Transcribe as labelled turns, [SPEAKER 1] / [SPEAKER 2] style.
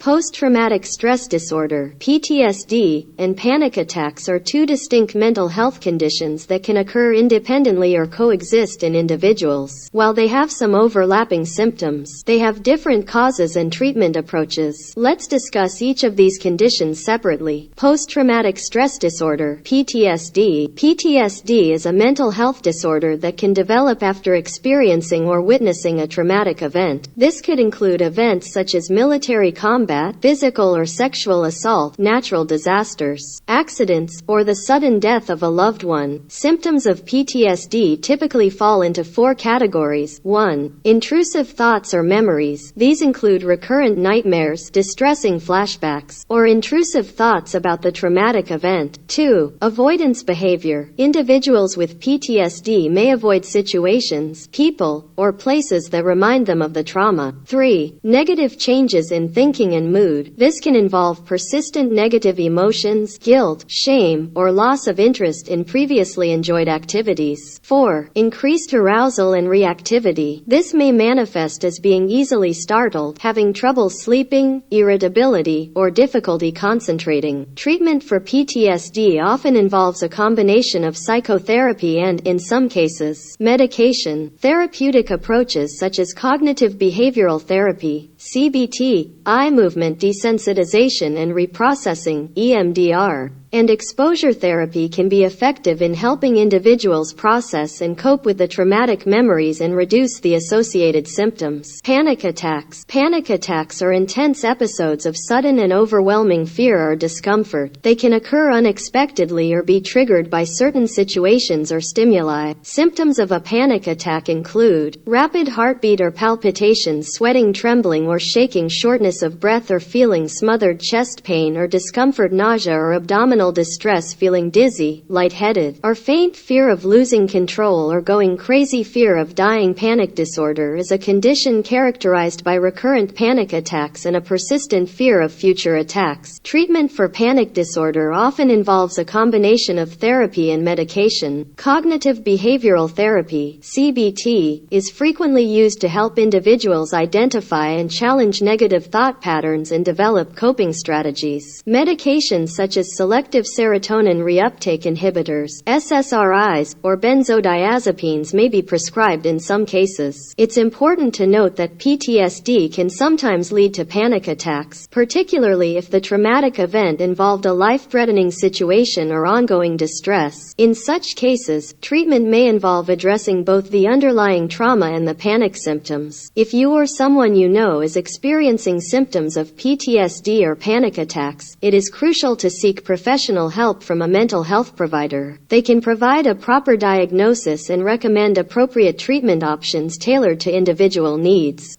[SPEAKER 1] Post-traumatic stress disorder (PTSD) and panic attacks are two distinct mental health conditions that can occur independently or coexist in individuals. While they have some overlapping symptoms, they have different causes and treatment approaches. Let's discuss each of these conditions separately. Post-traumatic stress disorder (PTSD). PTSD is a mental health disorder that can develop after experiencing or witnessing a traumatic event. This could include events such as military combat, physical or sexual assault, natural disasters, accidents, or the sudden death of a loved one. Symptoms of PTSD typically fall into four categories. 1. Intrusive thoughts or memories. These include recurrent nightmares, distressing flashbacks, or intrusive thoughts about the traumatic event. 2. Avoidance behavior. Individuals with PTSD may avoid situations, people, or places that remind them of the trauma. 3. Negative changes in thinking and mood. This can involve persistent negative emotions, guilt, shame, or loss of interest in previously enjoyed activities. 4. Increased arousal and reactivity. This may manifest as being easily startled, having trouble sleeping, irritability, or difficulty concentrating. Treatment for PTSD often involves a combination of psychotherapy and, in some cases, medication. Therapeutic approaches such as cognitive behavioral therapy, CBT, eye movement desensitization and reprocessing, EMDR, and exposure therapy can be effective in helping individuals process and cope with the traumatic memories and reduce the associated symptoms. Panic attacks. Panic attacks are intense episodes of sudden and overwhelming fear or discomfort. They can occur unexpectedly or be triggered by certain situations or stimuli. Symptoms of a panic attack include rapid heartbeat or palpitations, sweating, trembling or shaking, shortness of breath or feeling smothered, chest pain or discomfort, nausea or abdominal distress, feeling dizzy, lightheaded, or faint, fear of losing control or going crazy, fear of dying. Panic disorder is a condition characterized by recurrent panic attacks and a persistent fear of future attacks. Treatment for panic disorder often involves a combination of therapy and medication. Cognitive behavioral therapy, CBT, is frequently used to help individuals identify and challenge negative thought patterns and develop coping strategies. Medications such as selective serotonin reuptake inhibitors, SSRIs, or benzodiazepines may be prescribed in some cases. It's important to note that PTSD can sometimes lead to panic attacks, particularly if the traumatic event involved a life-threatening situation or ongoing distress. In such cases, treatment may involve addressing both the underlying trauma and the panic symptoms. If you or someone you know is experiencing symptoms of PTSD or panic attacks, it is crucial to seek professional help from a mental health provider. They can provide a proper diagnosis and recommend appropriate treatment options tailored to individual needs.